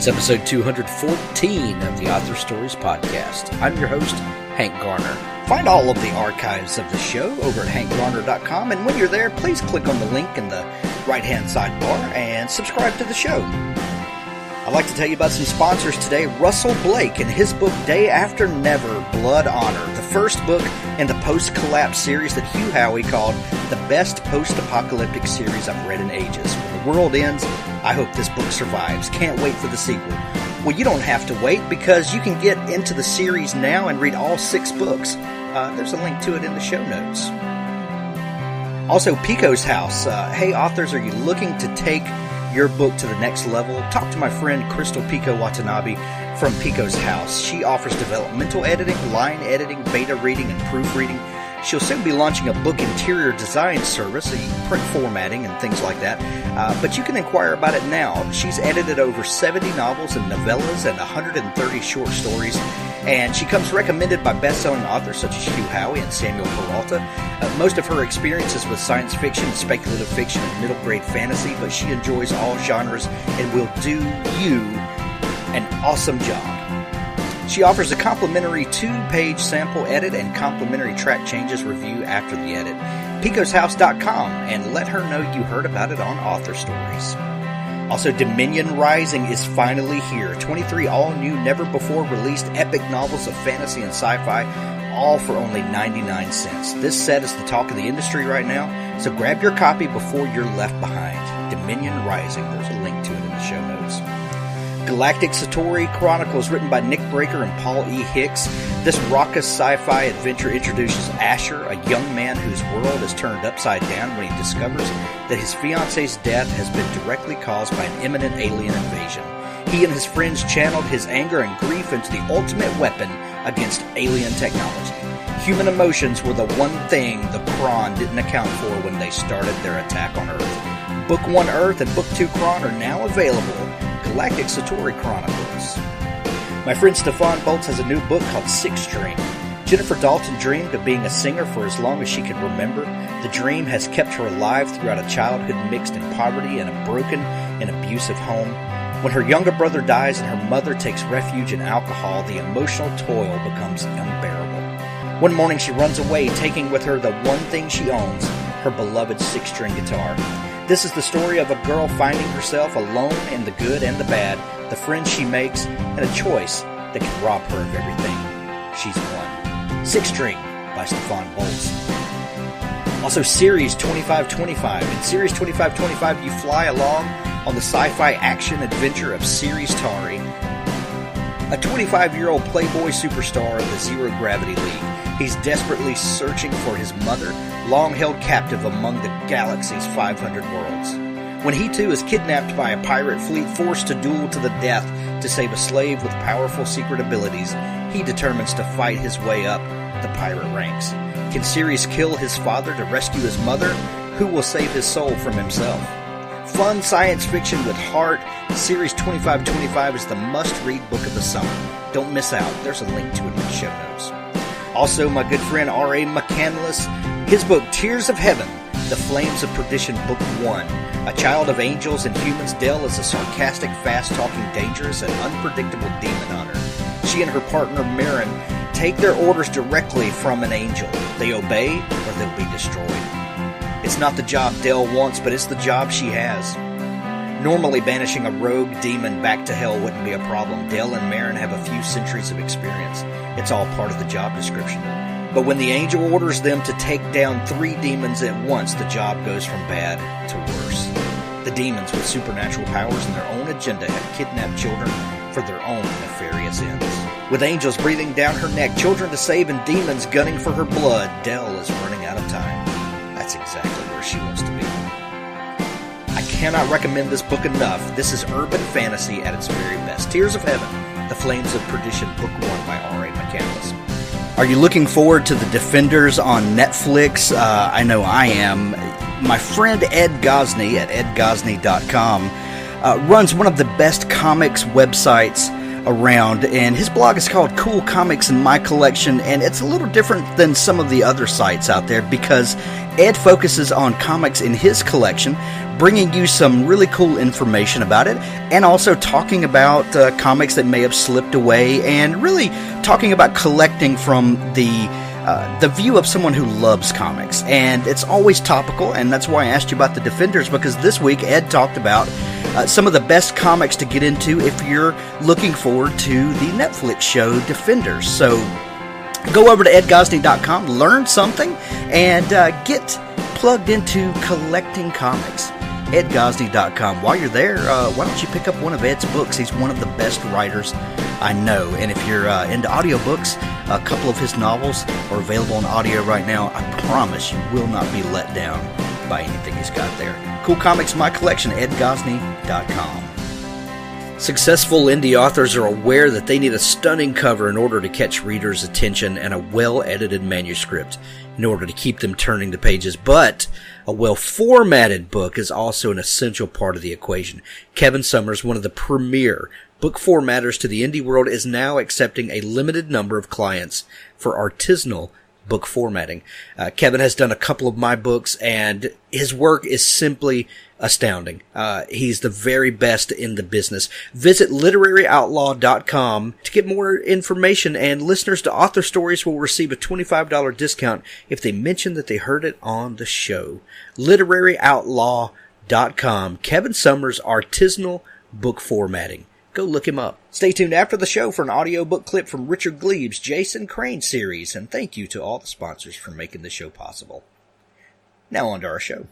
It's episode 214 of the Author Stories podcast. I'm your host, Hank Garner. Find all of the archives of the show over at hankgarner.com, and when you're there, please click on the link in the right-hand sidebar and subscribe to the show. I'd like to tell you about some sponsors today. Russell Blake and his book, Day After Never, Blood Honor, the first book in the post-collapse series that Hugh Howey called the best post-apocalyptic series I've read in ages. When the world ends, I hope this book survives. Can't wait for the sequel. Well, you don't have to wait because you can get into the series now and read all 6 books. There's a link to it in the show notes. Also, Pico's House. Hey, authors, are you looking to take your book to the next level? Talk to my friend Crystal Pico Watanabe from Pico's House. She offers developmental editing, line editing, beta reading, and proofreading. She'll soon be launching a book interior design service, print formatting and things like that. But you can inquire about it now. She's edited over 70 novels and novellas and 130 short stories. And she comes recommended by best-selling authors such as Hugh Howey and Samuel Peralta. Most of her experiences with science fiction, speculative fiction, and middle-grade fantasy, but she enjoys all genres and will do you an awesome job. She offers a complimentary 2-page sample edit and complimentary track changes review after the edit. PicosHouse.com, and let her know you heard about it on Author Stories. Also, Dominion Rising is finally here. 23 all-new, never-before-released epic novels of fantasy and sci-fi, all for only 99 cents. This set is the talk of the industry right now, so grab your copy before you're left behind. Dominion Rising. There's a link to it in the show notes. Galactic Satori Chronicles, written by Nick Breaker and Paul E. Hicks. This raucous sci-fi adventure introduces Asher, a young man whose world is turned upside down when he discovers that his fiance's death has been directly caused by an imminent alien invasion. He and his friends channeled his anger and grief into the ultimate weapon against alien technology. Human emotions were the one thing the Kron didn't account for when they started their attack on Earth. Book 1 Earth and Book 2 Kron are now available. Galactic Satori Chronicles. My friend Stefan Boltz has a new book called Six String. Jennifer Dalton dreamed of being a singer for as long as she could remember. The dream has kept her alive throughout a childhood mixed in poverty and a broken and abusive home. When her younger brother dies and her mother takes refuge in alcohol, the emotional toil becomes unbearable. One morning she runs away, taking with her the one thing she owns, her beloved 6-string guitar. This is the story of a girl finding herself alone in the good and the bad, the friends she makes, and a choice that can rob her of everything she's won. 6-String by Stefan Boltz. Also, Series 2525. In Series 2525, you fly along on the sci-fi action adventure of Ceres Tari, a 25-year-old playboy superstar of the Zero Gravity League. He's desperately searching for his mother, long held captive among the galaxy's 500 worlds. When he too is kidnapped by a pirate fleet, forced to duel to the death to save a slave with powerful secret abilities, he determines to fight his way up the pirate ranks. Can Ceres kill his father to rescue his mother? Who will save his soul from himself? Fun science fiction with heart. Series 2525 is the must-read book of the summer. Don't miss out. There's a link to it in the show notes. Also, my good friend R.A. McCandless, his book Tears of Heaven, The Flames of Perdition, Book 1. A child of angels and humans, Dell is a sarcastic, fast-talking, dangerous, and unpredictable demon hunter. She and her partner, Marin, take their orders directly from an angel. They obey, or they'll be destroyed. It's not the job Dell wants, but it's the job she has. Normally, banishing a rogue demon back to hell wouldn't be a problem. Dell and Marin have a few centuries of experience. It's all part of the job description. But when the angel orders them to take down 3 demons at once, the job goes from bad to worse. The demons with supernatural powers and their own agenda have kidnapped children for their own nefarious ends. With angels breathing down her neck, children to save, and demons gunning for her blood, Dell is running out of time. That's exactly where she wants to be. I cannot recommend this book enough. This is urban fantasy at its very best. Tears of Heaven, The Flames of Perdition, Book 1 by R.A. McCandless. Are you looking forward to The Defenders on Netflix? I know I am. My friend Ed Gosney at edgosney.com runs one of the best comics websites around, and his blog is called Cool Comics in My Collection, and it's a little different than some of the other sites out there because Ed focuses on comics in his collection, bringing you some really cool information about it, and also talking about comics that may have slipped away, and really talking about collecting from the view of someone who loves comics. And it's always topical, and that's why I asked you about the Defenders, because this week Ed talked about some of the best comics to get into if you're looking forward to the Netflix show Defenders. So go over to edgosney.com, learn something, and get plugged into collecting comics. edgosney.com. While you're there, why don't you pick up one of Ed's books? He's one of the best writers I know. And if you're into audiobooks, a couple of his novels are available on audio right now. I promise you will not be let down by anything he's got there. Cool Comics, My Collection, edgosney.com. Successful indie authors are aware that they need a stunning cover in order to catch readers' attention and a well-edited manuscript in order to keep them turning the pages. But a well-formatted book is also an essential part of the equation. Kevin Summers, one of the premier book formatters to the indie world, is now accepting a limited number of clients for artisanal book formatting. Kevin has done a couple of my books, and his work is simply astounding. He's the very best in the business. Visit literaryoutlaw.com to get more information, and listeners to Author Stories will receive a $25 discount if they mention that they heard it on the show. literaryoutlaw.com. Kevin Summers, artisanal book formatting. Go look him up. Stay tuned after the show for an audiobook clip from Richard Gleaves' Jason Crane series, and thank you to all the sponsors for making the show possible. Now on to our show.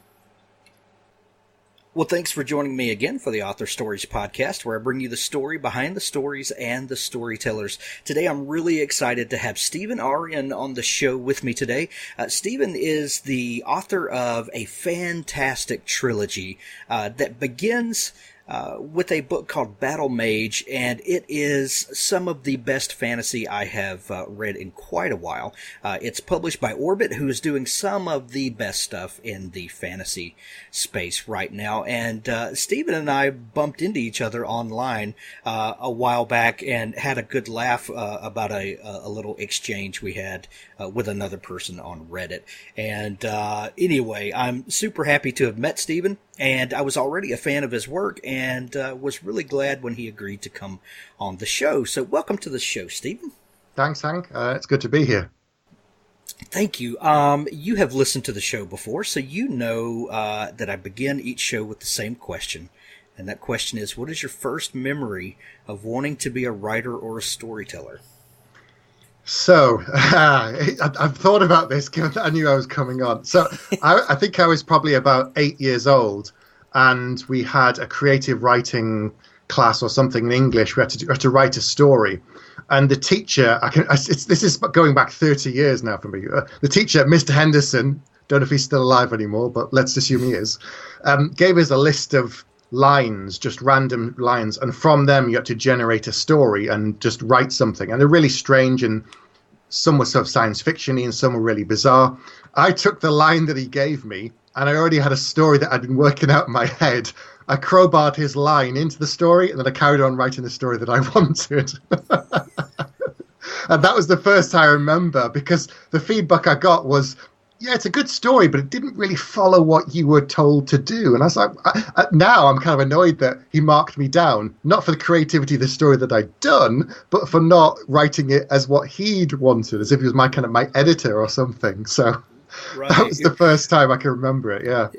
Well, thanks for joining me again for the Author Stories podcast, where I bring you the story behind the stories and the storytellers. Today, I'm really excited to have Stephen Aryan on the show with me today. Stephen is the author of a fantastic trilogy that begins with a book called Battlemage, and it is some of the best fantasy I have read in quite a while. It's published by Orbit, who is doing some of the best stuff in the fantasy space right now. And Stephen and I bumped into each other online a while back and had a good laugh about a little exchange we had with another person on Reddit. And anyway, I'm super happy to have met Stephen, and I was already a fan of his work, and was really glad when he agreed to come on the show. So welcome to the show, Stephen. Thanks, Hank. It's good to be here. Thank you. You have listened to the show before, so you know that I begin each show with the same question. And that question is, what is your first memory of wanting to be a writer or a storyteller? So, I've thought about this, given that I knew I was coming on. So, I think I was probably about 8 years old, and we had a creative writing class or something in English. We had to write a story. And the teacher, this is going back 30 years now for me. The teacher, Mr. Henderson, don't know if he's still alive anymore, but let's assume he is, gave us a list of lines, just random lines, and from them you had to generate a story and just write something. And they're really strange, and some were sort of science fiction-y and some were really bizarre. I took the line that he gave me, and I already had a story that I'd been working out in my head. I crowbarred his line into the story, and then I carried on writing the story that I wanted. And that was the first I remember, because the feedback I got was, yeah, it's a good story, but it didn't really follow what you were told to do. And I was like, now I'm kind of annoyed that he marked me down, not for the creativity of the story that I'd done, but for not writing it as what he'd wanted, as if he was my editor or something. So right. That was the first time I can remember it, yeah.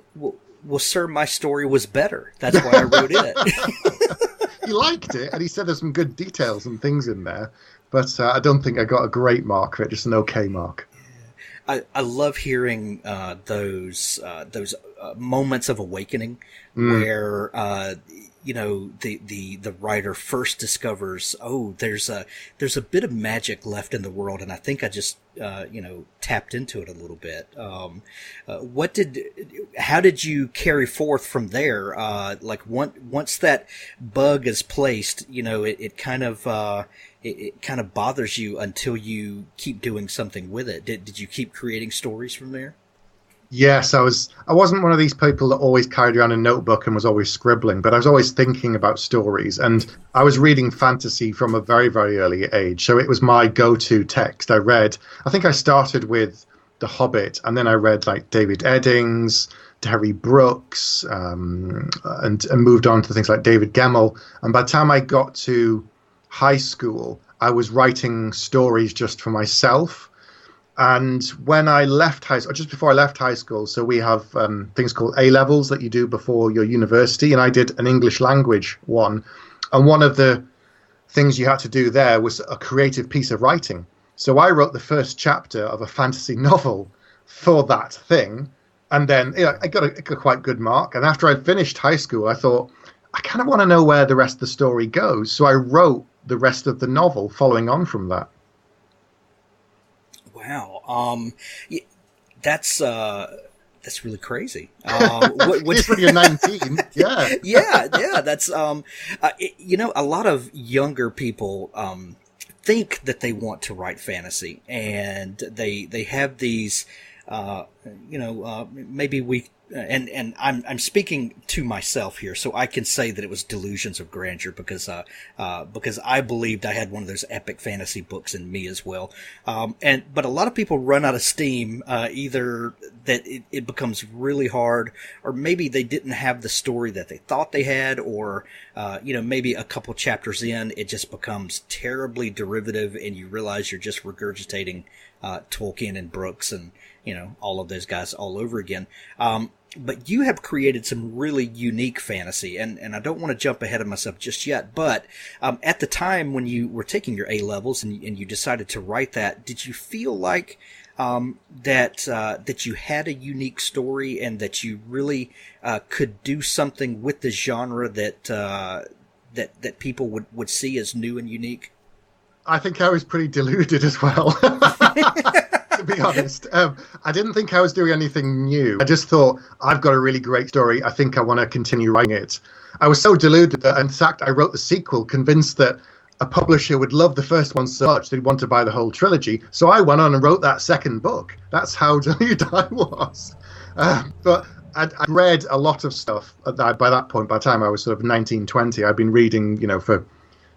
Well, sir, my story was better. That's why I wrote it. He liked it, and he said there's some good details and things in there, but I don't think I got a great mark for it, just an okay mark. I love hearing those moments of awakening where the writer first discovers, oh, there's a bit of magic left in the world, and I think I just tapped into it a little bit. How did you carry forth from there? Once that bug is placed, it kind of bothers you until you keep doing something with it. Did you keep creating stories from there? Yes, I wasn't one of these people that always carried around a notebook and was always scribbling, but I was always thinking about stories, and I was reading fantasy from a very, very early age. So it was my go-to text. I think I started with The Hobbit, and then I read like David Eddings, Terry Brooks, and moved on to things like David Gemmell. And by the time I got to high school, I was writing stories just for myself. And when I left high school, just before I left high school, so we have things called A levels that you do before your university, and I did an English language one. And one of the things you had to do there was a creative piece of writing. So I wrote the first chapter of a fantasy novel for that thing, and then I got a quite good mark. And after I'd finished high school, I thought, I kind of want to know where the rest of the story goes. So I wrote the rest of the novel following on from that. Wow. That's really crazy. When you're 19, yeah. yeah. That's, a lot of younger people, think that they want to write fantasy, and they have these, maybe and I'm speaking to myself here, so I can say that it was delusions of grandeur because I believed I had one of those epic fantasy books in me as well. But a lot of people run out of steam, either that it becomes really hard, or maybe they didn't have the story that they thought they had, or, maybe a couple chapters in, it just becomes terribly derivative and you realize you're just regurgitating, Tolkien and Brooks and, all of those guys all over again. But you have created some really unique fantasy, and I don't want to jump ahead of myself just yet, but at the time when you were taking your A-levels and you decided to write that, did you feel like that you had a unique story and that you really could do something with the genre that people would see as new and unique? I think I was pretty deluded as well. To be honest, I didn't think I was doing anything new. I just thought, I've got a really great story. I think I want to continue writing it. I was so deluded that, in fact, I wrote the sequel, convinced that a publisher would love the first one so much they'd want to buy the whole trilogy. So I went on and wrote that second book. That's how deluded I was. But I'd read a lot of stuff by that point. By the time I was sort of 19, 20, I'd been reading, for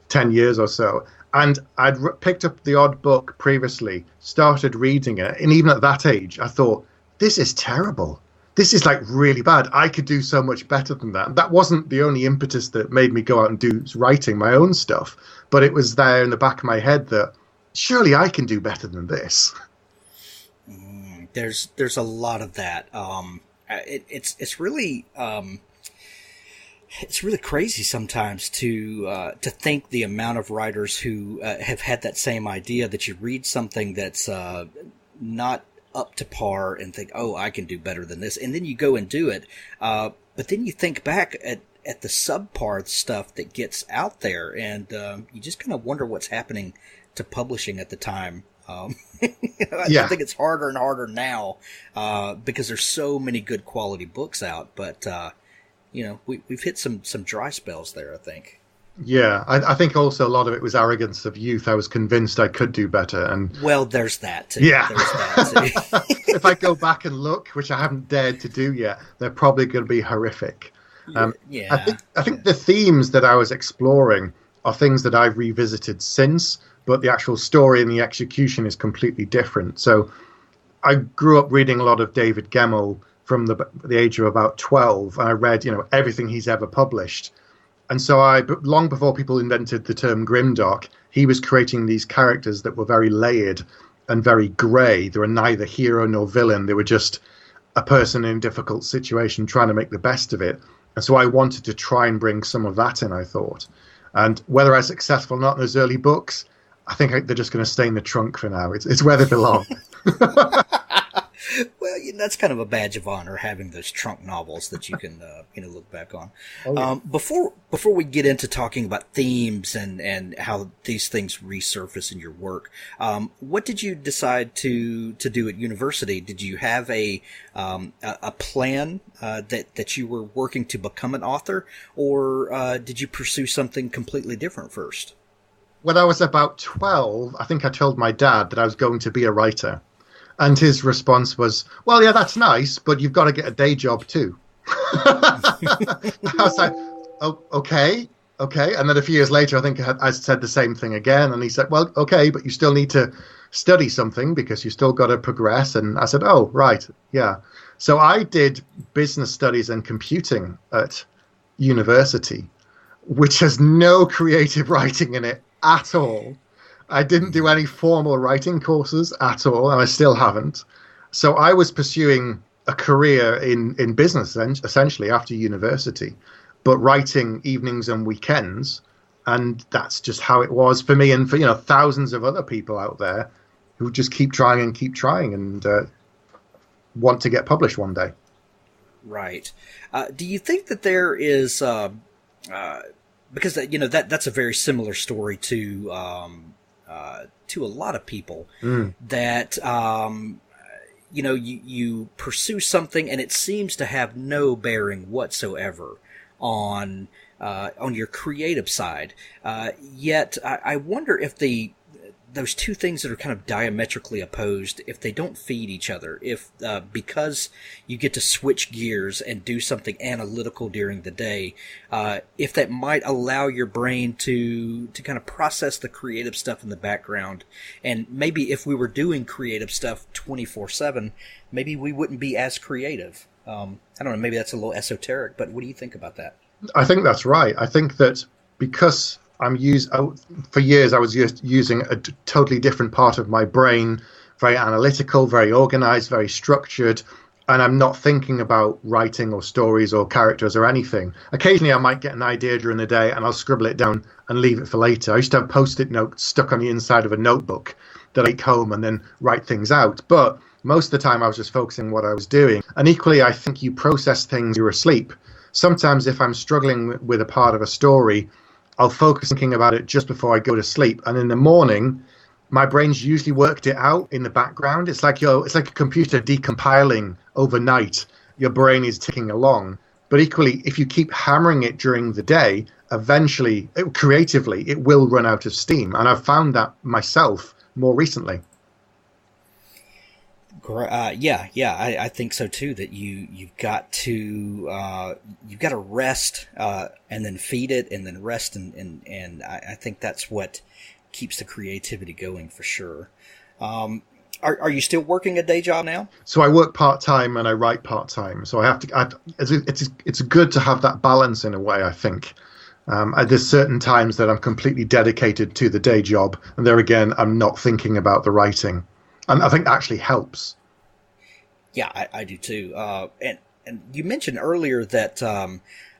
10 years or so. And I'd picked up the odd book previously, started reading it, and even at that age, I thought, this is terrible. This is like really bad. I could do so much better than that. And that wasn't the only impetus that made me go out and do writing my own stuff, but it was there in the back of my head that surely I can do better than this. There's a lot of that. It's really. It's really crazy sometimes to think the amount of writers who have had that same idea, that you read something that's not up to par and think, oh, I can do better than this. And then you go and do it. But then you think back at the subpar stuff that gets out there, and you just kind of wonder what's happening to publishing at the time. I think it's harder and harder now because there's so many good quality books out. But we've hit some dry spells there, I think. Yeah, I think also a lot of it was arrogance of youth. I was convinced I could do better. Well, there's that too. Yeah. There's that too. If I go back and look, which I haven't dared to do yet, they're probably going to be horrific. I think the themes that I was exploring are things that I've revisited since, but the actual story and the execution is completely different. So I grew up reading a lot of David Gemmell from the age of about 12, and I read, everything he's ever published. And so long before people invented the term grimdark, he was creating these characters that were very layered and very grey. They were neither hero nor villain. They were just a person in a difficult situation trying to make the best of it. And so I wanted to try and bring some of that in, I thought. And whether I was successful or not in those early books, I think they're just going to stay in the trunk for now. It's where they belong. Well, that's kind of a badge of honor, having those trunk novels that you can, look back on. Oh, yeah. Before we get into talking about themes and how these things resurface in your work, what did you decide to do at university? Did you have a plan that you were working to become an author, or did you pursue something completely different first? When I was about 12, I think I told my dad that I was going to be a writer. And his response was, well, yeah, that's nice, but you've got to get a day job too. I was like, oh, okay. And then a few years later, I think I said the same thing again. And he said, well, okay, but you still need to study something because you still got to progress. And I said, oh, right. Yeah. So I did business studies and computing at university, which has no creative writing in it at all. I didn't do any formal writing courses at all, and I still haven't. So I was pursuing a career in business, essentially, after university, but writing evenings and weekends. And that's just how it was for me and for, thousands of other people out there who just keep trying and want to get published one day. Right. Do you think that there is, because that's a very similar story to a lot of people that, you pursue something and it seems to have no bearing whatsoever on your creative side. Yet I wonder if those two things that are kind of diametrically opposed, if they don't feed each other, if because you get to switch gears and do something analytical during the day, if that might allow your brain to kind of process the creative stuff in the background. And maybe if we were doing creative stuff 24/7, maybe we wouldn't be as creative. I don't know, maybe that's a little esoteric, but what do you think about that? I think that's right. I think that because for years I was using a totally different part of my brain, very analytical, very organized, very structured, and I'm not thinking about writing or stories or characters or anything. Occasionally I might get an idea during the day and I'll scribble it down and leave it for later. I used to have Post-it notes stuck on the inside of a notebook that I take home and then write things out. But most of the time I was just focusing on what I was doing. And equally, I think you process things you're asleep. Sometimes if I'm struggling with a part of a story, I'll focus thinking about it just before I go to sleep. And in the morning, my brain's usually worked it out in the background. It's like a computer decompiling overnight. Your brain is ticking along. But equally, if you keep hammering it during the day, eventually, creatively, it will run out of steam. And I've found that myself more recently. I think so too. That you've got to rest and then feed it, and then rest, and I think that's what keeps the creativity going for sure. Are you still working a day job now? So I work part-time and I write part-time. So I have to. It's good to have that balance in a way, I think. There's certain times that I'm completely dedicated to the day job, and there again, I'm not thinking about the writing. And I think that actually helps. Yeah, I do too. And you mentioned earlier that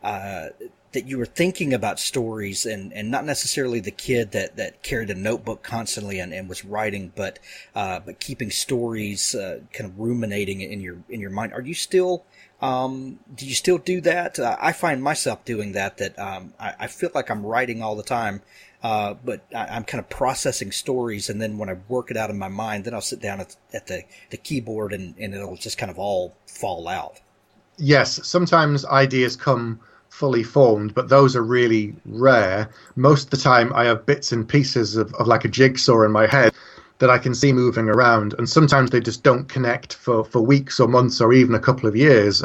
that you were thinking about stories and not necessarily the kid that carried a notebook constantly and was writing, but keeping stories kind of ruminating in your mind. Are you still do you still do that? I find myself doing that. I feel like I'm writing all the time. But I'm kind of processing stories, and then when I work it out in my mind, then I'll sit down at the keyboard and it'll just kind of all fall out. Yes, sometimes ideas come fully formed, but those are really rare. Most of the time I have bits and pieces of like a jigsaw in my head that I can see moving around, and sometimes they just don't connect for weeks or months or even a couple of years.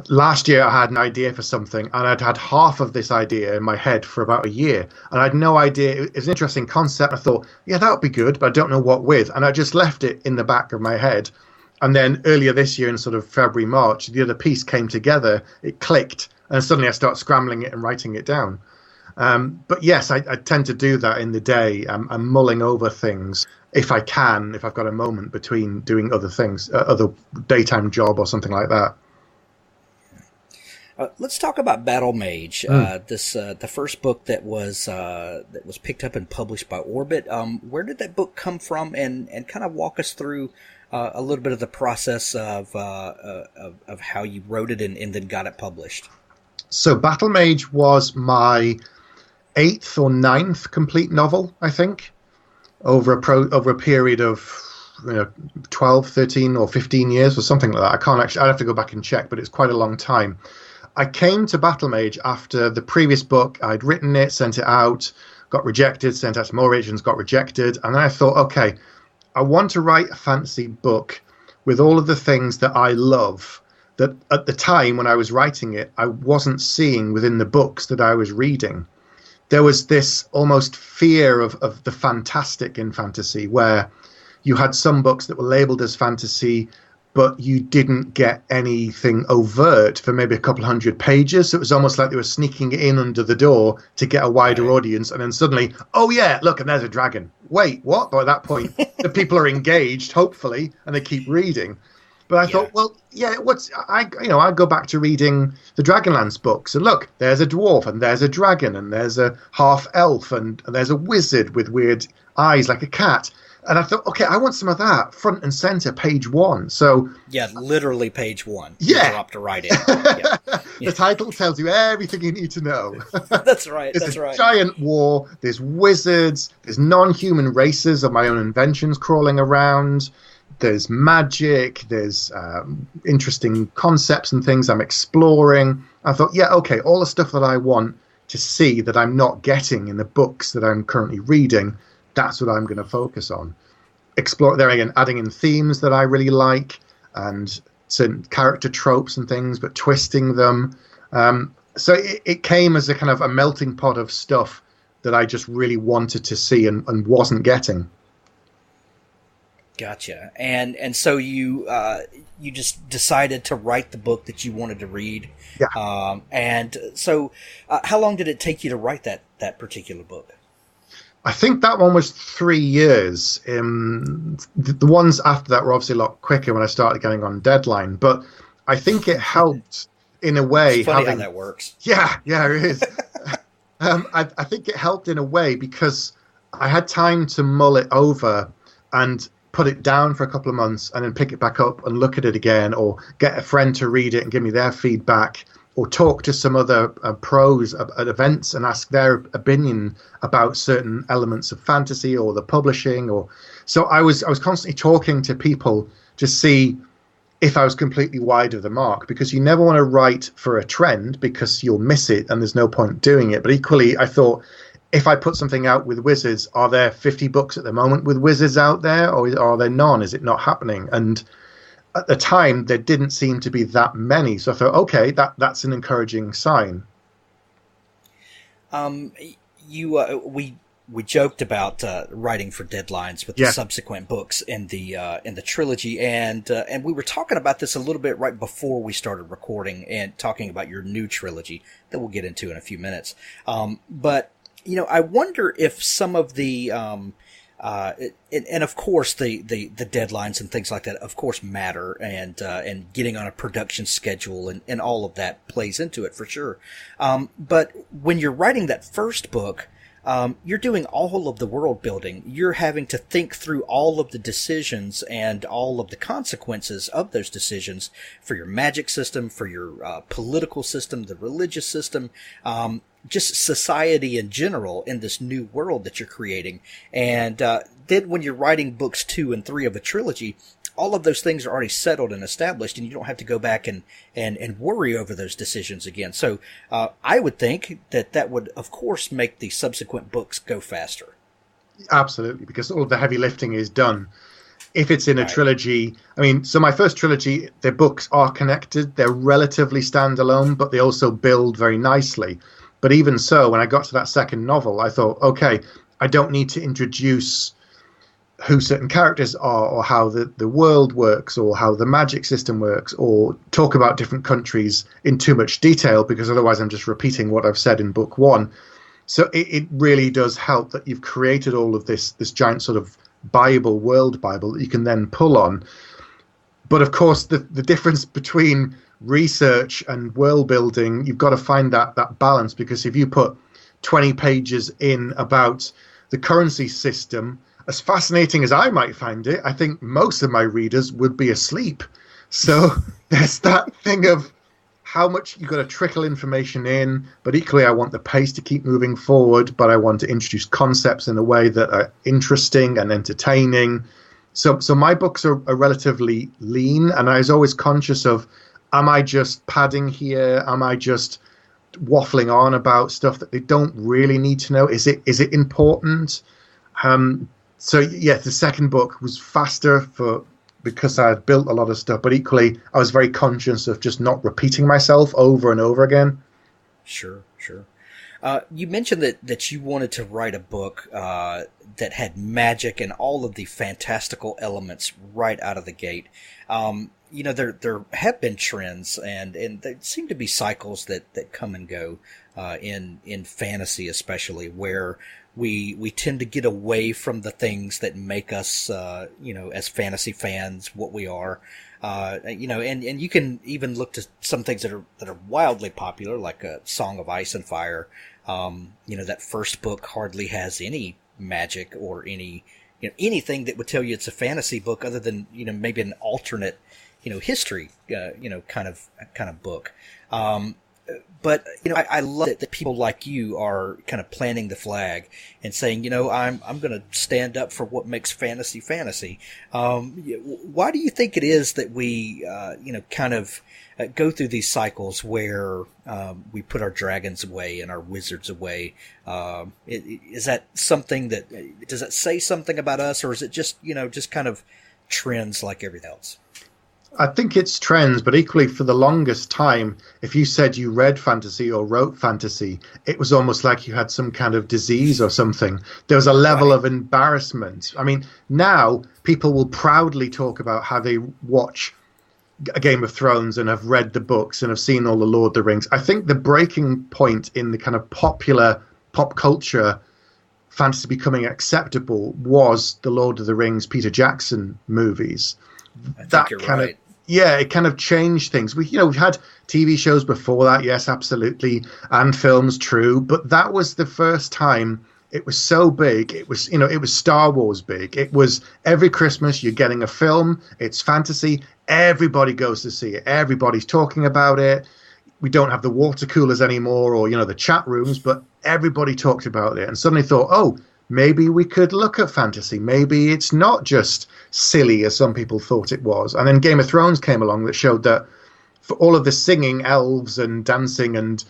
Last year I had an idea for something, and I'd had half of this idea in my head for about a year, and I had no idea. It was an interesting concept. I thought, yeah, that would be good, but I don't know what with. And I just left it in the back of my head. And then earlier this year in sort of February, March, the other piece came together, it clicked, and suddenly I start scrambling it and writing it down. But yes, I tend to do that in the day. I'm mulling over things if I can, if I've got a moment between doing other things, other daytime job or something like that. Let's talk about Battlemage. The first book that was picked up and published by Orbit. Where did that book come from? And kind of walk us through a little bit of the process of how you wrote it and then got it published. So Battlemage was my 8th or 9th complete novel, I think, over a period of 12, 13 or 15 years or something like that. I can't actually. I'd have to go back and check, but it's quite a long time. I came to Battlemage after the previous book. I'd written it, sent it out, got rejected, sent out to more agents, got rejected. And then I thought, okay, I want to write a fantasy book with all of the things that I love that at the time when I was writing it, I wasn't seeing within the books that I was reading. There was this almost fear of the fantastic in fantasy, where you had some books that were labeled as fantasy, but you didn't get anything overt for maybe a couple hundred pages. So it was almost like they were sneaking it in under the door to get a wider audience. And then suddenly, oh yeah, look, and there's a dragon. Wait, what? By that point, the people are engaged, hopefully, and they keep reading. But I thought, well, yeah, I go back to reading the Dragonlance books, and look, there's a dwarf, and there's a dragon, and there's a half elf, and there's a wizard with weird eyes like a cat. And I thought, okay, I want some of that front and center, page 1. So yeah, literally page 1. Yeah, you dropped right in. Yeah. The title tells you everything you need to know. That's right. There's a giant war. There's wizards. There's non-human races of my own inventions crawling around. There's magic. There's interesting concepts and things I'm exploring. I thought, yeah, okay, all the stuff that I want to see that I'm not getting in the books that I'm currently reading, that's what I'm going to focus on. Explore there again, adding in themes that I really like and certain character tropes and things, but twisting them. So it came as a kind of a melting pot of stuff that I just really wanted to see and wasn't getting. Gotcha. And so you just decided to write the book that you wanted to read. Yeah. And so how long did it take you to write that particular book? I think that one was 3 years. The ones after that were obviously a lot quicker when I started getting on deadline. But I think it helped in a way. It's funny how that works. Yeah, it is. I think it helped in a way because I had time to mull it over and put it down for a couple of months and then pick it back up and look at it again, or get a friend to read it and give me their feedback, or talk to some other pros at events and ask their opinion about certain elements of fantasy or the publishing. So I was constantly talking to people to see if I was completely wide of the mark, because you never want to write for a trend because you'll miss it and there's no point doing it. But equally, I thought, if I put something out with wizards, are there 50 books at the moment with wizards out there, or are there none? Is it not happening? And at the time, there didn't seem to be that many. So I thought, okay, that's an encouraging sign. We joked about writing for deadlines with the subsequent books in the trilogy, and we were talking about this a little bit right before we started recording and talking about your new trilogy that we'll get into in a few minutes. But I wonder if some of the and of course the deadlines and things like that, of course, matter, and getting on a production schedule and all of that plays into it for sure. But when you're writing that first book, you're doing all of the world building. You're having to think through all of the decisions and all of the consequences of those decisions for your magic system, for your political system, the religious system, just society in general in this new world that you're creating. And then when you're writing books 2 and 3 of a trilogy, all of those things are already settled and established, and you don't have to go back and worry over those decisions again. So I would think that would, of course, make the subsequent books go faster. Absolutely, because all of the heavy lifting is done. If it's in a trilogy, so my first trilogy, their books are connected. They're relatively standalone, but they also build very nicely. But even so, when I got to that second novel, I thought, okay, I don't need to introduce who certain characters are, or how the world works, or how the magic system works, or talk about different countries in too much detail, because otherwise I'm just repeating what I've said in book 1. So it really does help that you've created all of this giant sort of world Bible that you can then pull on. But of course, the difference between research and world building, you've got to find that balance, because if you put 20 pages in about the currency system, as fascinating as I might find it, I think most of my readers would be asleep. So there's that thing of how much you've got to trickle information in, but equally I want the pace to keep moving forward, but I want to introduce concepts in a way that are interesting and entertaining. So my books are relatively lean, and I was always conscious of, am I just padding here? Am I just waffling on about stuff that they don't really need to know? Is it important? So yeah, the second book was faster because I had built a lot of stuff, but equally I was very conscious of just not repeating myself over and over again. Sure. You mentioned that you wanted to write a book that had magic and all of the fantastical elements right out of the gate. There have been trends and there seem to be cycles that come and go in fantasy, especially where we tend to get away from the things that make us, as fantasy fans, what we are. And you can even look to some things that are wildly popular, like a Song of Ice and Fire. That first book hardly has any magic or any, anything that would tell you it's a fantasy book other than, maybe an alternate, history, kind of book. But I love that people like you are kind of planting the flag and saying, I'm going to stand up for what makes fantasy fantasy. Why do you think it is that we, kind of go through these cycles where we put our dragons away and our wizards away? Is that something does that say something about us, or is it just kind of trends like everything else? I think it's trends, but equally for the longest time, if you said you read fantasy or wrote fantasy, it was almost like you had some kind of disease or something. There was a level of embarrassment. I mean, now people will proudly talk about how they watch a Game of Thrones and have read the books and have seen all the Lord of the Rings. I think the breaking point in the kind of popular pop culture fantasy becoming acceptable was the Lord of the Rings Peter Jackson movies. It kind of changed things. We've had TV shows before that, yes, absolutely, and films, true, but that was the first time it was so big. It was, it was Star Wars big. It was every Christmas you're getting a film, it's fantasy, everybody goes to see it, everybody's talking about it. We don't have the water coolers anymore or, the chat rooms, but everybody talked about it and suddenly thought, oh, maybe we could look at fantasy. Maybe it's not just silly as some people thought it was. And then Game of Thrones came along that showed that for all of the singing elves and dancing and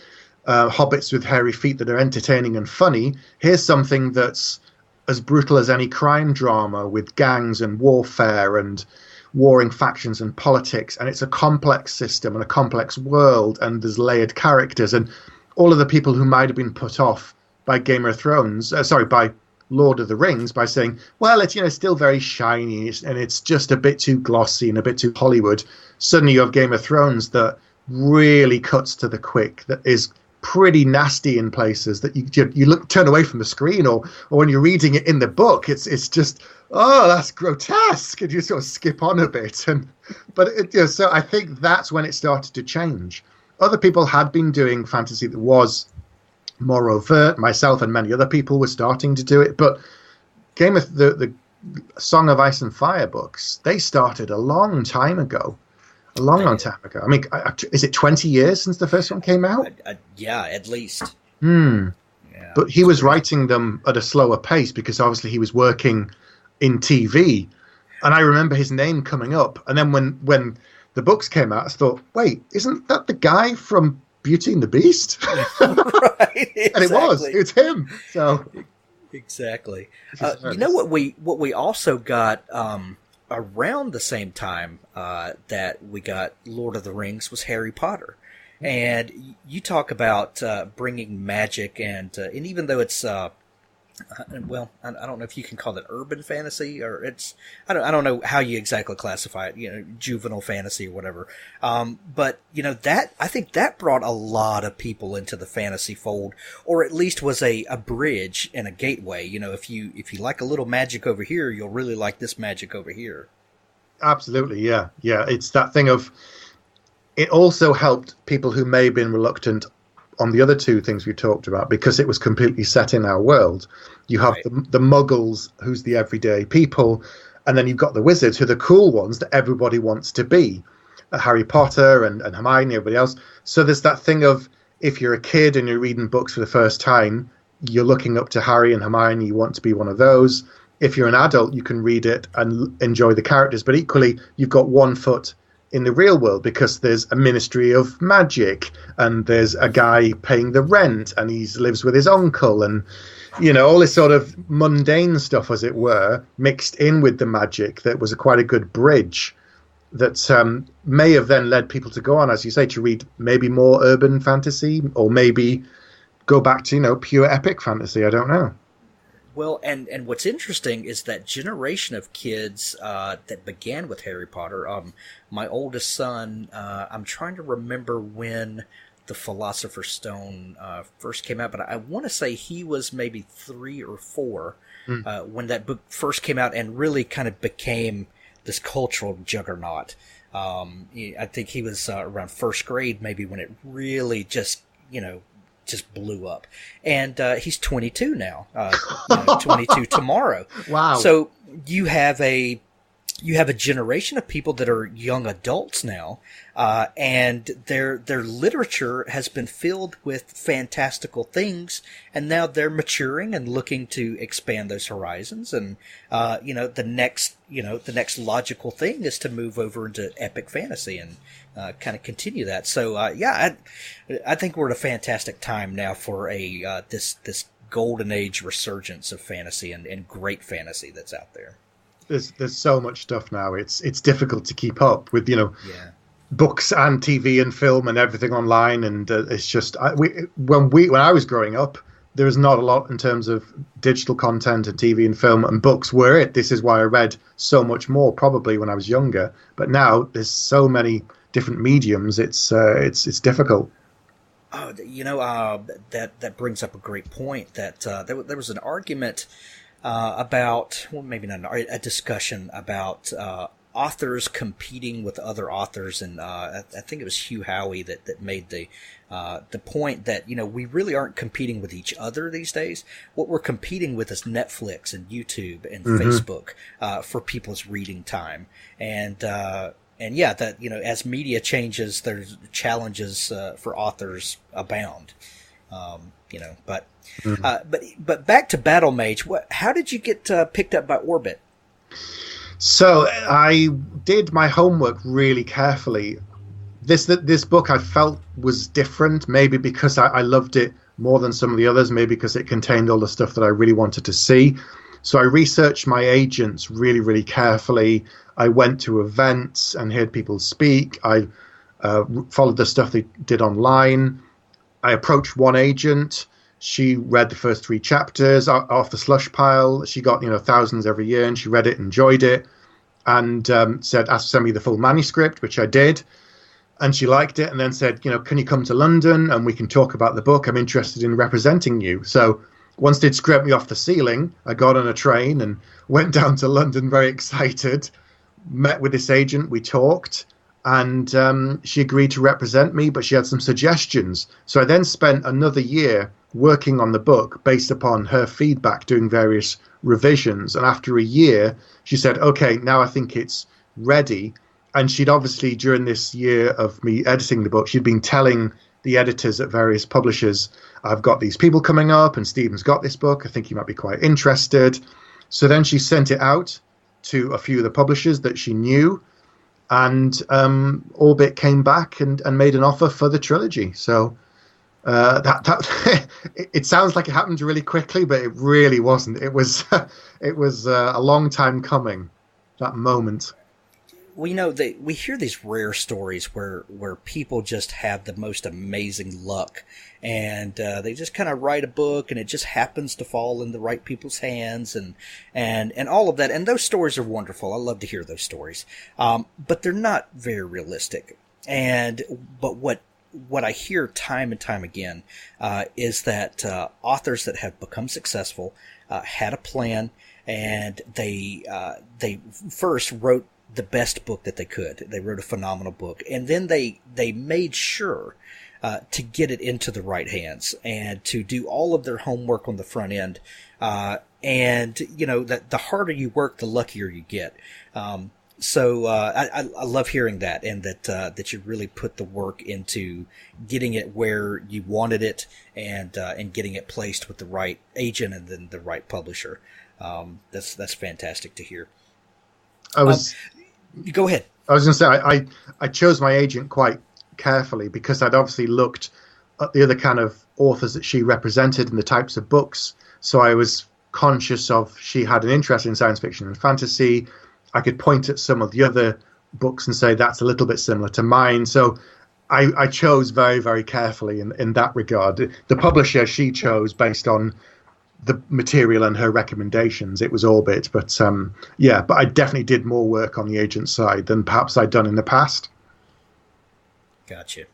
hobbits with hairy feet that are entertaining and funny, here's something that's as brutal as any crime drama with gangs and warfare and warring factions and politics. And it's a complex system and a complex world, and there's layered characters. And all of the people who might have been put off by Game of Thrones, by Lord of the Rings, by saying, well, it's still very shiny and it's just a bit too glossy and a bit too Hollywood. Suddenly you have Game of Thrones that really cuts to the quick, that is pretty nasty in places that you turn away from the screen, or when you're reading it in the book, it's just, oh, that's grotesque, and you sort of skip on a bit. So I think that's when it started to change. Other people had been doing fantasy that was more overt. Myself and many other people were starting to do it, but the Song of Ice and Fire books, they started a long time ago. A long time ago. I mean, is it 20 years since the first one came out? Yeah, at least. Yeah. But he was writing them at a slower pace because obviously he was working in TV. And I remember his name coming up. And then when the books came out, I thought, wait, isn't that the guy from Beauty and the Beast? Right, exactly. And it's him. So exactly. What we also got around the same time that we got Lord of the Rings was Harry Potter. And you talk about bringing magic and even though it's well, I don't know if you can call it urban fantasy, or it's I don't know how you exactly classify it, juvenile fantasy or whatever. But that I think that brought a lot of people into the fantasy fold, or at least was a bridge and a gateway. If you like a little magic over here, you'll really like this magic over here. Absolutely, yeah. It's that thing of it also helped people who may have been reluctant on the other two things we talked about, because it was completely set in our world. You have the muggles, who's the everyday people, and then you've got the wizards, who are the cool ones that everybody wants to be. Harry Potter and Hermione, everybody else. So there's that thing of, if you're a kid and you're reading books for the first time, you're looking up to Harry and Hermione, you want to be one of those. If you're an adult, you can read it and enjoy the characters, but equally, you've got one foot in the real world, because there's a ministry of magic and there's a guy paying the rent and he lives with his uncle and all this sort of mundane stuff, as it were, mixed in with the magic that was quite a good bridge that may have then led people to go on, as you say, to read maybe more urban fantasy or maybe go back to, pure epic fantasy. I don't know. Well, and what's interesting is that generation of kids that began with Harry Potter. My oldest son, I'm trying to remember when the Philosopher's Stone first came out, but I want to say he was maybe 3 or 4 when that book first came out and really kind of became this cultural juggernaut. I think he was around first grade maybe when it really just blew up. And he's 22 now, 22 tomorrow. Wow. So you have a generation of people that are young adults now, and their literature has been filled with fantastical things, and now they're maturing and looking to expand those horizons. And the next logical thing is to move over into epic fantasy and kind of continue that. So I think we're at a fantastic time now for this golden age resurgence of fantasy and great fantasy that's out there. There's so much stuff now. It's difficult to keep up with books and TV and film and everything online, and it's just when I was growing up, there was not a lot in terms of digital content and TV and film, and books were it. This is why I read so much more probably when I was younger. But now there's so many different mediums. It's difficult. Oh, that brings up a great point. That there was an argument about, well, maybe not a discussion about authors competing with other authors, and I think it was Hugh Howey that made the point that we really aren't competing with each other these days. What we're competing with is Netflix and YouTube and Facebook for people's reading time, and that as media changes, there's challenges for authors abound. But back to Battlemage. How did you get picked up by Orbit? So I did my homework really carefully. This book I felt was different, maybe because I loved it more than some of the others, maybe because it contained all the stuff that I really wanted to see. So I researched my agents really, really carefully. I went to events and heard people speak. I followed the stuff they did online. I approached one agent. She read the first 3 chapters off the slush pile. She got thousands every year, and she read it, enjoyed it, and said, "Ask, send me the full manuscript," which I did. And she liked it, and then said, "Can you come to London and we can talk about the book? I'm interested in representing you." So once they'd scraped me off the ceiling, I got on a train and went down to London very excited, met with this agent, we talked, and she agreed to represent me, but she had some suggestions. So I then spent another year working on the book based upon her feedback, doing various revisions. And after a year, she said, "Okay, now I think it's ready." And she'd obviously, during this year of me editing the book, she'd been telling the editors at various publishers, "I've got these people coming up, and Stephen's got this book. I think you might be quite interested." So then she sent it out to a few of the publishers that she knew, and Orbit came back and made an offer for the trilogy. So that it sounds like it happened really quickly, but it really wasn't. It was a long time coming, that moment. We hear these rare stories where people just have the most amazing luck, and they just kind of write a book, and it just happens to fall in the right people's hands, and all of that. And those stories are wonderful. I love to hear those stories, but they're not very realistic. But what I hear time and time again is that authors that have become successful had a plan, and they first wrote the best book that they could. They wrote a phenomenal book, and then they made sure to get it into the right hands and to do all of their homework on the front end. And that the harder you work, the luckier you get. So I love hearing that, and that you really put the work into getting it where you wanted it, and getting it placed with the right agent and then the right publisher. That's fantastic to hear. Go ahead. I was going to say I chose my agent quite carefully because I'd obviously looked at the other kind of authors that she represented and the types of books. So I was conscious of she had an interest in science fiction and fantasy. I could point at some of the other books and say that's a little bit similar to mine. So I chose very, very carefully in that regard. The publisher she chose based on the material and her recommendations. It was Orbit, but but I definitely did more work on the agent side than perhaps I'd done in the past. Gotcha.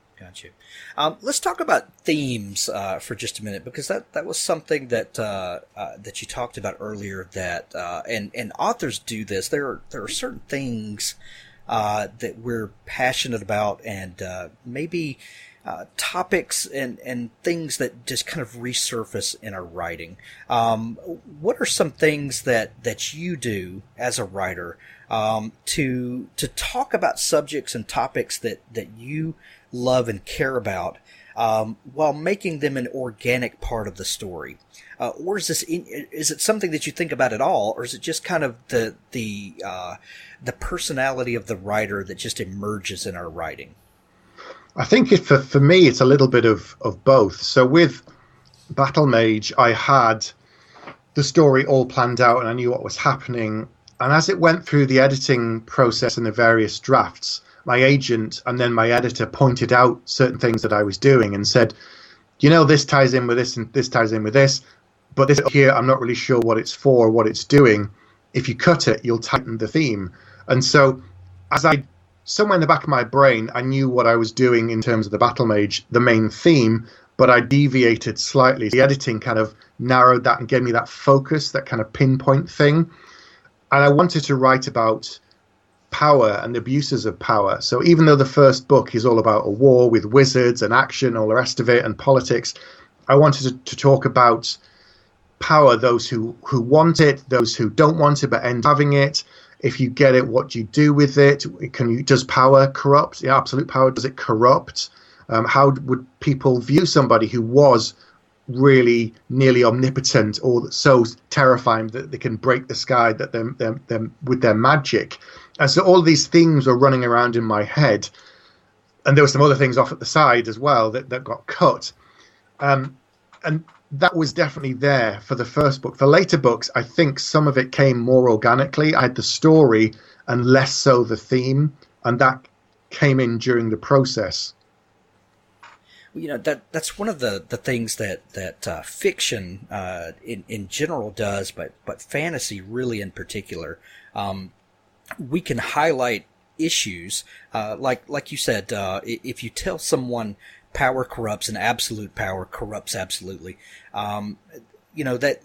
Let's talk about themes for just a minute, because that was something that that you talked about earlier. That and authors do this. There are certain things that we're passionate about, and maybe topics and things that just kind of resurface in our writing. What are some things that you do as a writer to talk about subjects and topics that you love and care about, while making them an organic part of the story? Or is it something that you think about at all, or is it just kind of the personality of the writer that just emerges in our writing? I think for me, it's a little bit of both. So with Battlemage, I had the story all planned out and I knew what was happening. And as it went through the editing process and the various drafts, my agent and then my editor pointed out certain things that I was doing and said, this ties in with this and this ties in with this, but this here, I'm not really sure what it's for, what it's doing. If you cut it, you'll tighten the theme. And so somewhere in the back of my brain, I knew what I was doing in terms of the Battlemage, the main theme, but I deviated slightly. The editing kind of narrowed that and gave me that focus, that kind of pinpoint thing. And I wanted to write about power and the abuses of power. So even though the first book is all about a war with wizards and action, all the rest of it, and politics, I wanted to talk about power, those who want it, those who don't want it but end up having it. If you get it, what do you do with it? Does power corrupt? Yeah, absolute power, does it corrupt? How would people view somebody who was really nearly omnipotent or so terrifying that they can break the sky that them with their magic? And so all these themes were running around in my head. And there were some other things off at the side as well that got cut. And that was definitely there for the first book. For later books, I think some of it came more organically. I had the story and less so the theme, and that came in during the process. Well, that's one of the things that fiction in general does, but fantasy really in particular. We can highlight issues like you said. If you tell someone power corrupts and absolute power corrupts absolutely, that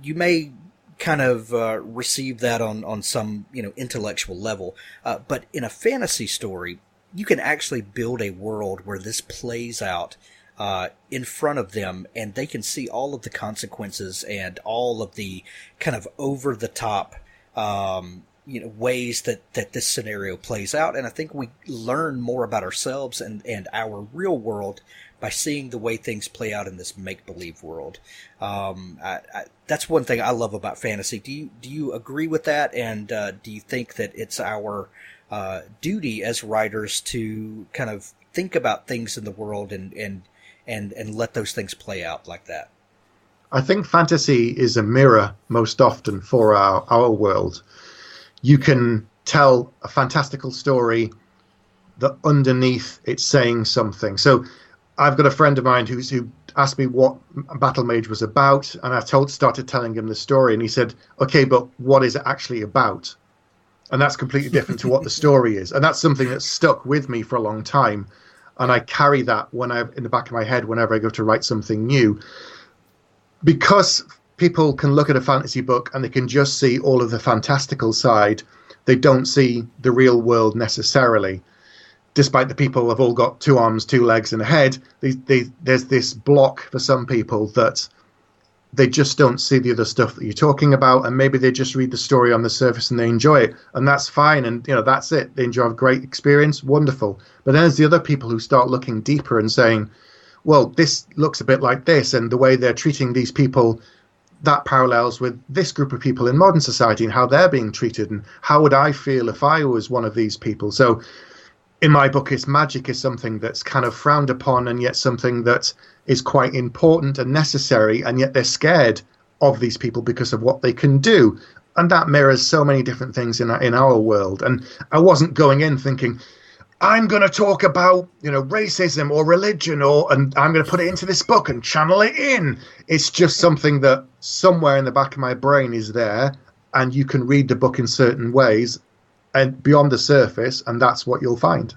you may kind of receive that on some intellectual level, but in a fantasy story, you can actually build a world where this plays out in front of them, and they can see all of the consequences and all of the kind of over the top ways that this scenario plays out. And I think we learn more about ourselves and our real world by seeing the way things play out in this make-believe world. That's one thing I love about fantasy. Do you agree with that? And do you think that it's our duty as writers to kind of think about things in the world and let those things play out like that? I think fantasy is a mirror most often for our world. You can tell a fantastical story that underneath it's saying something. So I've got a friend of mine who asked me what Battlemage was about, and I started telling him the story, and he said, okay, but what is it actually about? And that's completely different to what the story is. And that's something that's stuck with me for a long time. And I carry that in the back of my head whenever I go to write something new. Because people can look at a fantasy book and they can just see all of the fantastical side, they don't see the real world necessarily. Despite the people have all got 2 arms, 2 legs, and a head, there's this block for some people that they just don't see the other stuff that you're talking about, and maybe they just read the story on the surface and they enjoy it, and that's fine, and that's it. They enjoy a great experience, wonderful. But then there's the other people who start looking deeper and saying, well, this looks a bit like this, and the way they're treating these people, that parallels with this group of people in modern society and how they're being treated, and how would I feel if I was one of these people? So in my book, magic is something that's kind of frowned upon, and yet something that is quite important and necessary, and yet they're scared of these people because of what they can do. And that mirrors so many different things in our world. And I wasn't going in thinking, I'm going to talk about, racism or religion, and I'm going to put it into this book and channel it in. It's just something that somewhere in the back of my brain is there, and you can read the book in certain ways and beyond the surface, and that's what you'll find.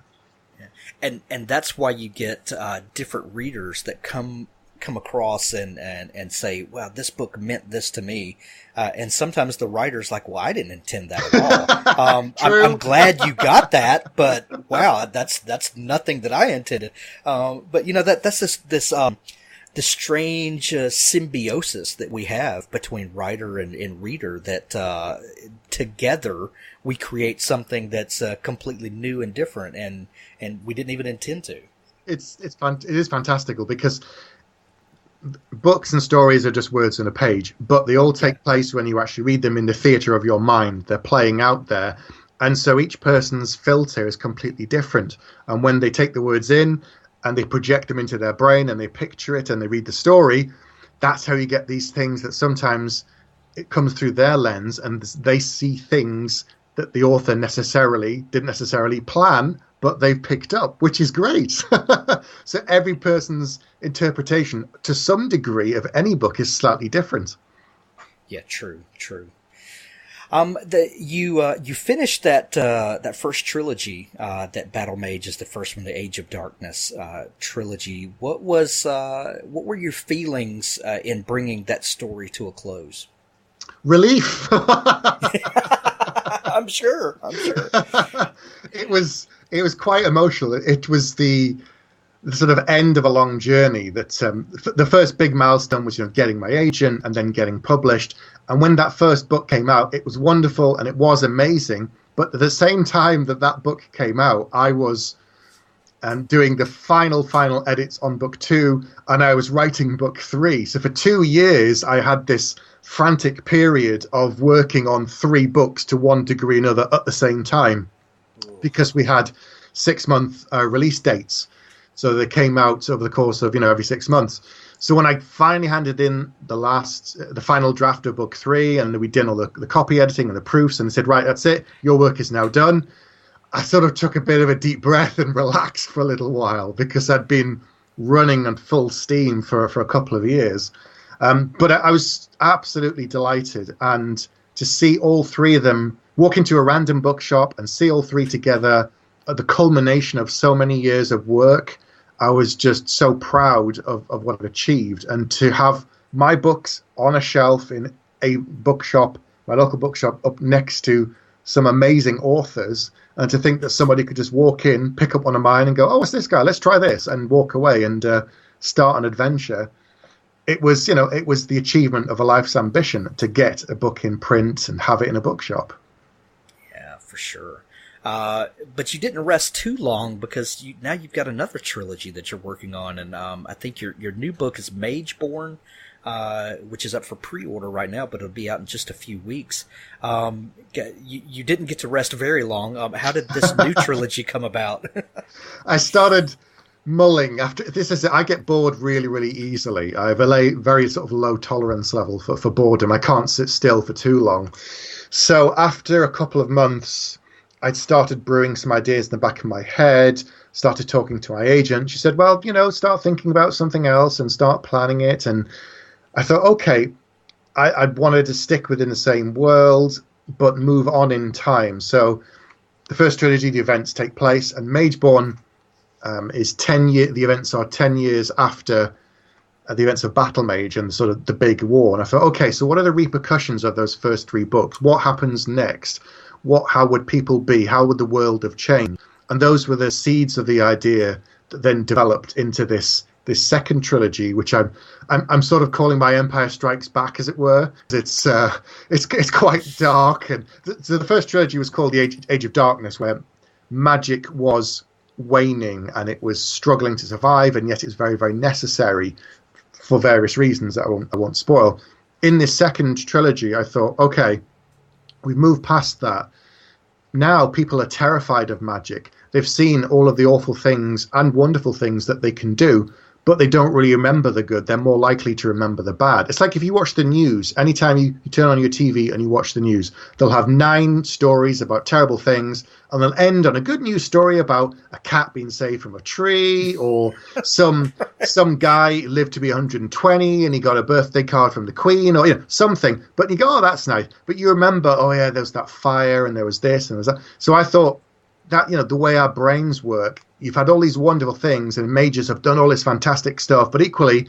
Yeah. And that's why you get different readers that come across and say, wow, this book meant this to me. And sometimes the writer's like, well, I didn't intend that at all. I'm glad you got that, but wow, that's nothing that I intended. But that's this strange symbiosis that we have between writer and reader that together we create something that's completely new and different, and we didn't even intend to. It is fantastical because books and stories are just words on a page, but they all take place when you actually read them in the theatre of your mind. They're playing out there. And so each person's filter is completely different. And when they take the words in and they project them into their brain and they picture it and they read the story, that's how you get these things that sometimes it comes through their lens and they see things that the author didn't necessarily plan, but they've picked up, which is great. So every person's interpretation, to some degree, of any book is slightly different. Yeah, true. You finished that first trilogy, that Battlemage is the first one, the Age of Darkness trilogy. What were your feelings in bringing that story to a close? Relief. I'm sure. It was quite emotional. It was the sort of end of a long journey. That the first big milestone was getting my agent and then getting published. And when that first book came out, it was wonderful and it was amazing. But at the same time that book came out, I was doing the final edits on book 2, and I was writing book 3. So for 2 years, I had this frantic period of working on 3 books to one degree or another at the same time, because we had 6-month release dates. So they came out over the course of, every 6 months. So when I finally handed in the final draft of book 3, and we did all the copy editing and the proofs, and they said, right, that's it, your work is now done, I sort of took a bit of a deep breath and relaxed for a little while, because I'd been running on full steam for a couple of years. But I was absolutely delighted. And to see all 3 of them walk into a random bookshop and see all 3 together at the culmination of so many years of work, I was just so proud of what I've achieved. And to have my books on a shelf in a bookshop, my local bookshop, up next to some amazing authors, and to think that somebody could just walk in, pick up one of mine and go, oh, what's this guy? Let's try this, and walk away and start an adventure. It was the achievement of a life's ambition to get a book in print and have it in a bookshop. Yeah, for sure. But you didn't rest too long, because now you've got another trilogy that you're working on, and I think your new book is Mageborn, which is up for pre-order right now, but it'll be out in just a few weeks. You didn't get to rest very long. How did this new trilogy come about? I started mulling after this. I get bored really, really easily. I have a very sort of low tolerance level for boredom. I can't sit still for too long. So after a couple of months, I'd started brewing some ideas in the back of my head, started talking to my agent. She said, well, start thinking about something else and start planning it. And I thought, okay, I wanted to stick within the same world, but move on in time. So the first trilogy, the events take place, and Mageborn is 10 years. The events are 10 years after the events of Battlemage and sort of the big war. And I thought, okay, so what are the repercussions of those first 3 books? What happens next? How would people be? How would the world have changed? And those were the seeds of the idea that then developed into this second trilogy, which I'm sort of calling my Empire Strikes Back, as it were. It's quite dark, and so the first trilogy was called the Age of Darkness, where magic was waning and it was struggling to survive, and yet it's very, very necessary for various reasons that I won't spoil. In this second trilogy, I thought, okay, we've moved past that. Now people are terrified of magic. They've seen all of the awful things and wonderful things that they can do, but they don't really remember the good. They're more likely to remember the bad. It's like if you watch the news, anytime you turn on your TV and you watch the news, they'll have 9 stories about terrible things, and they'll end on a good news story about a cat being saved from a tree, or some guy lived to be 120 and he got a birthday card from the Queen, or something. But you go, oh, that's nice. But you remember, oh yeah, there was that fire and there was this and there was that. So I thought that, the way our brains work, you've had all these wonderful things and mages have done all this fantastic stuff, but equally,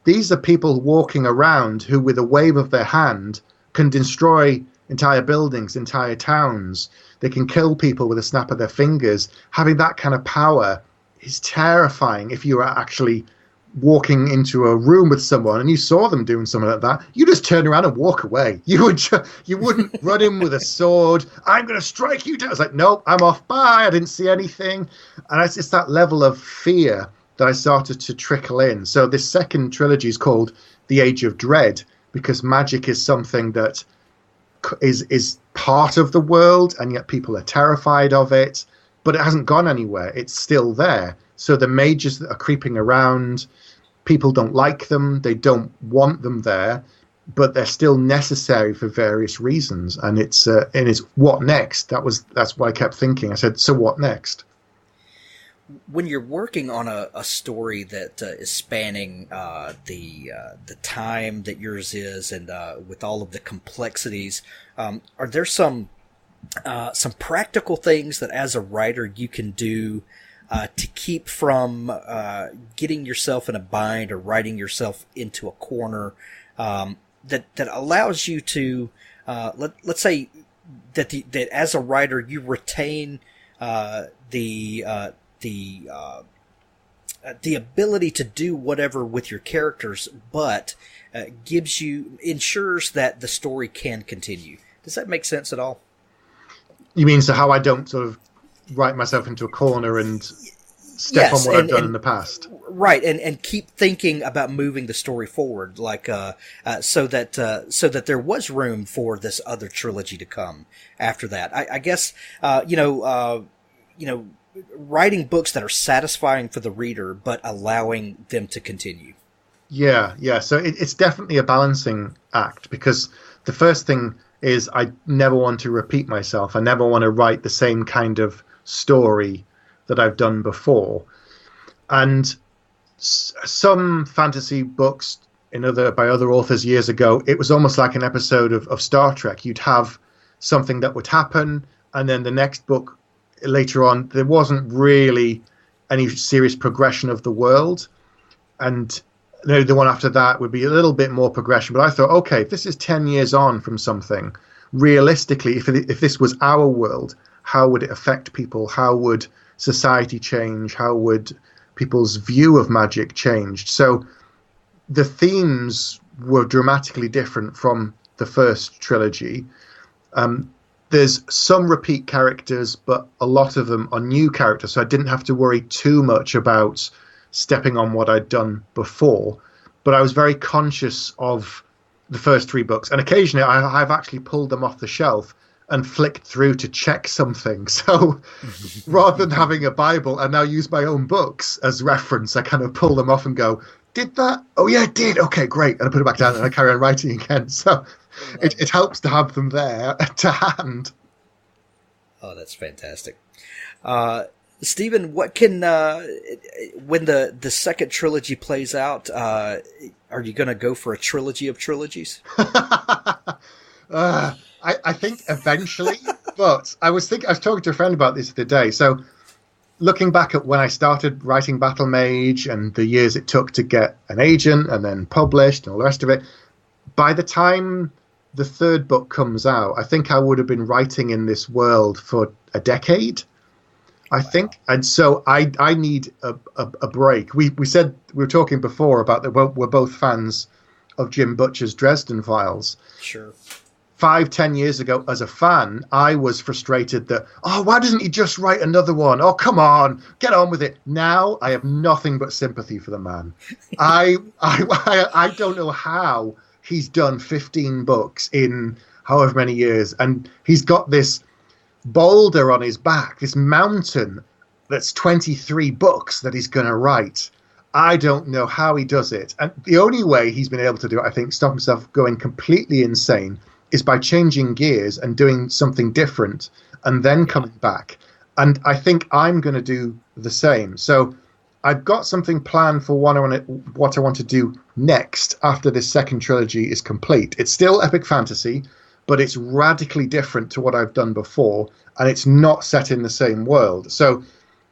these are people walking around who, with a wave of their hand, can destroy entire buildings, entire towns. They can kill people with a snap of their fingers. Having that kind of power is terrifying. If you are actually walking into a room with someone and you saw them doing something like that, you just turn around and walk away. You wouldn't run in with a sword. I'm going to strike you down. It's like, nope, I'm off. Bye. I didn't see anything. And it's just that level of fear that I started to trickle in. So this second trilogy is called The Age of Dread, because magic is something that is part of the world, and yet people are terrified of it, but it hasn't gone anywhere. It's still there. So the mages that are creeping around, people don't like them. They don't want them there, but they're still necessary for various reasons. And it's what next? That's what I kept thinking. I said, so what next? When you're working on a story that is spanning the time that yours is, and with all of the complexities, are there some practical things that as a writer you can do to keep from getting yourself in a bind or writing yourself into a corner, that allows you to let's say that as a writer you retain the ability to do whatever with your characters, but ensures that the story can continue. Does that make sense at all? You mean, so how I don't sort of write myself into a corner and step on what I've done in the past? Right, and keep thinking about moving the story forward, like so that there was room for this other trilogy to come after that. I guess writing books that are satisfying for the reader, but allowing them to continue. Yeah. So it's definitely a balancing act, because the first thing is I never want to repeat myself. I never want to write the same kind of story that I've done before. And some fantasy books by other authors years ago, it was almost like an episode of Star Trek. You'd have something that would happen, and then the next book later on, there wasn't really any serious progression of the world. And the one after that would be a little bit more progression. But I thought, okay, if this is 10 years on from something, realistically, if this was our world, how would it affect people? How would society change? How would people's view of magic change? So the themes were dramatically different from the first trilogy. There's some repeat characters, but a lot of them are new characters, so I didn't have to worry too much about stepping on what I'd done before. But I was very conscious of the first 3 books, and occasionally I've actually pulled them off the shelf and flicked through to check something. So rather than having a Bible, I now use my own books as reference. I kind of pull them off and go, did that? Oh yeah, it did. Okay, great. And I put it back down and I carry on writing again. So it helps to have them there to hand. Oh, that's fantastic. Stephen, what can when the second trilogy plays out, are you going to go for a trilogy of trilogies? I think eventually, but I was talking to a friend about this the other day. So looking back at when I started writing Battlemage and the years it took to get an agent and then published and all the rest of it, by the time the third book comes out, I think I would have been writing in this world for a decade, I think. And so I need a break. We were talking before about that we're both fans of Jim Butcher's Dresden Files. Sure. 5-10 years ago, as a fan, I was frustrated that, why doesn't he just write another one? Oh, come on, get on with it. Now I have nothing but sympathy for the man. I don't know how he's done 15 books in however many years, and he's got this boulder on his back, this mountain that's 23 books that he's going to write. I don't know how he does it. And the only way he's been able to do it, I think, stop himself going completely insane, is by changing gears and doing something different and then coming back. And I think I'm going to do the same. So I've got something planned for what I want to do next after this second trilogy is complete. It's still epic fantasy, but it's radically different to what I've done before, and it's not set in the same world. So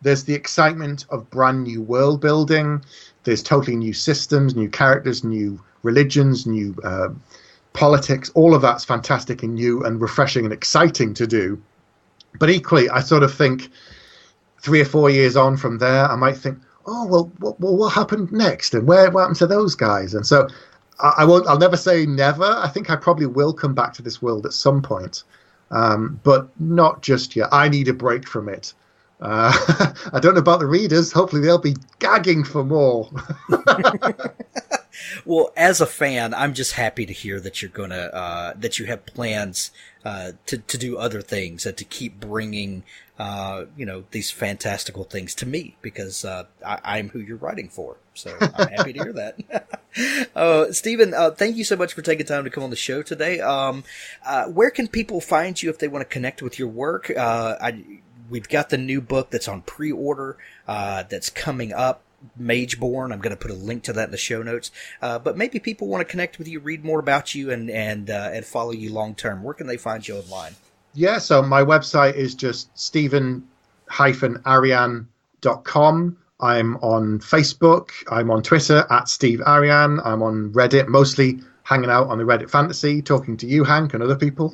there's the excitement of brand new world building. There's totally new systems, new characters, new religions, new politics. All of that's fantastic and new and refreshing and exciting to do. But equally, I sort of think 3 or 4 years on from there, I might think, oh, well, what happened next? And what happened to those guys? And so I'll never say never. I think I probably will come back to this world at some point, but not just yet. I need a break from it. I don't know about the readers. Hopefully they'll be gagging for more. Well, as a fan, I'm just happy to hear that you're gonna that you have plans to do other things and to keep bringing these fantastical things to me, because I'm who you're writing for. So I'm happy to hear that. Stephen, thank you so much for taking time to come on the show today. Where can people find you if they want to connect with your work? We've got the new book that's on pre-order that's coming up, Mageborn. I'm going to put a link to that in the show notes. But maybe people want to connect with you, read more about you, and follow you long term. Where can they find you online? Yeah, so my website is just Stephen-Aryan.com. I'm on Facebook. I'm on Twitter @SteveAryan. I'm on Reddit, mostly hanging out on the Reddit Fantasy, talking to you, Hank, and other people.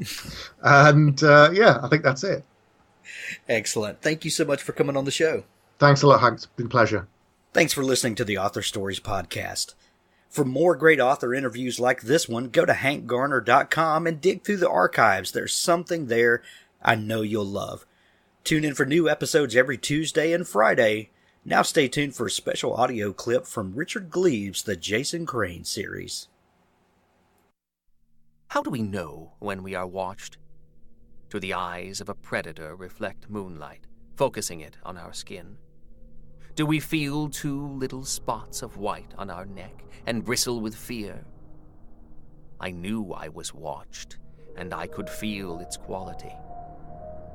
And I think that's it. Excellent. Thank you so much for coming on the show. Thanks a lot, Hank. It's been a pleasure. Thanks for listening to the Author Stories podcast. For more great author interviews like this one, go to hankgarner.com and dig through the archives. There's something there I know you'll love. Tune in for new episodes every Tuesday and Friday. Now stay tuned for a special audio clip from Richard Gleaves' The Jason Crane series. How do we know when we are watched? Do the eyes of a predator reflect moonlight, focusing it on our skin? Do we feel 2 little spots of white on our neck and bristle with fear? I knew I was watched, and I could feel its quality.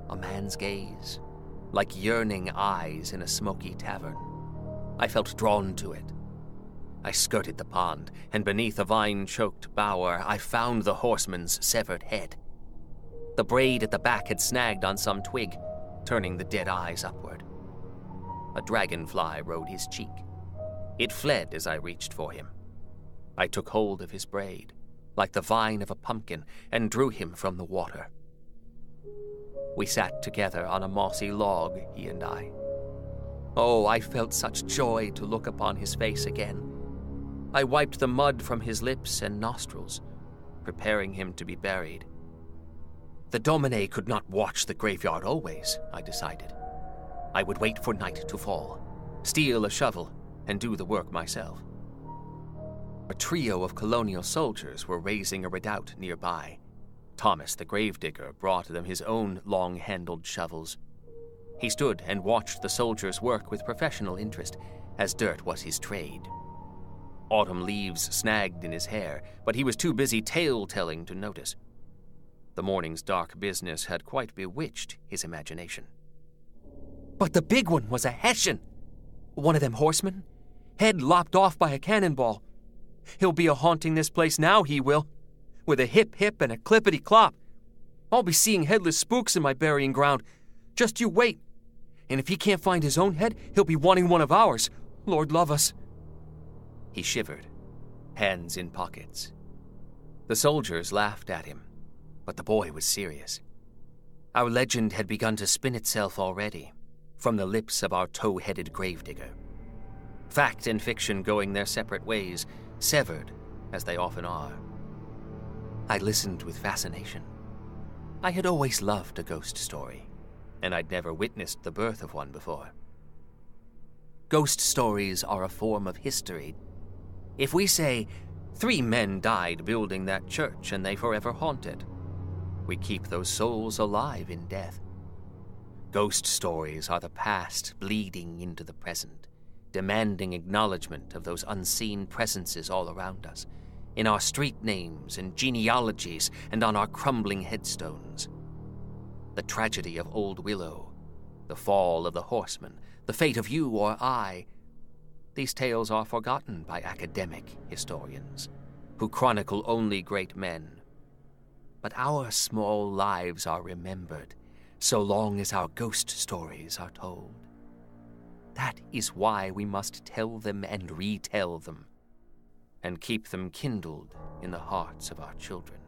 A man's gaze, like yearning eyes in a smoky tavern. I felt drawn to it. I skirted the pond, and beneath a vine-choked bower, I found the horseman's severed head. The braid at the back had snagged on some twig, turning the dead eyes upward. A dragonfly rode his cheek. It fled as I reached for him. I took hold of his braid, like the vine of a pumpkin, and drew him from the water. We sat together on a mossy log, he and I. Oh, I felt such joy to look upon his face again. I wiped the mud from his lips and nostrils, preparing him to be buried. The Domine could not watch the graveyard always, I decided. I would wait for night to fall, steal a shovel, and do the work myself. A trio of colonial soldiers were raising a redoubt nearby. Thomas the gravedigger brought them his own long-handled shovels. He stood and watched the soldiers work with professional interest, as dirt was his trade. Autumn leaves snagged in his hair, but he was too busy tale-telling to notice. The morning's dark business had quite bewitched his imagination. But the big one was a Hessian. One of them horsemen. Head lopped off by a cannonball. He'll be a-haunting this place now, he will. With a hip-hip and a clippity-clop. I'll be seeing headless spooks in my burying ground. Just you wait. And if he can't find his own head, he'll be wanting one of ours. Lord love us. He shivered, hands in pockets. The soldiers laughed at him, but the boy was serious. Our legend had begun to spin itself already, from the lips of our tow-headed gravedigger. Fact and fiction going their separate ways, severed as they often are. I listened with fascination. I had always loved a ghost story, and I'd never witnessed the birth of one before. Ghost stories are a form of history. If we say, 3 men died building that church and they forever haunt it, we keep those souls alive in death. Ghost stories are the past bleeding into the present, demanding acknowledgement of those unseen presences all around us, in our street names and genealogies and on our crumbling headstones. The tragedy of Old Willow, the fall of the horseman, the fate of you or I, these tales are forgotten by academic historians, who chronicle only great men. But our small lives are remembered, so long as our ghost stories are told. That is why we must tell them and retell them, and keep them kindled in the hearts of our children.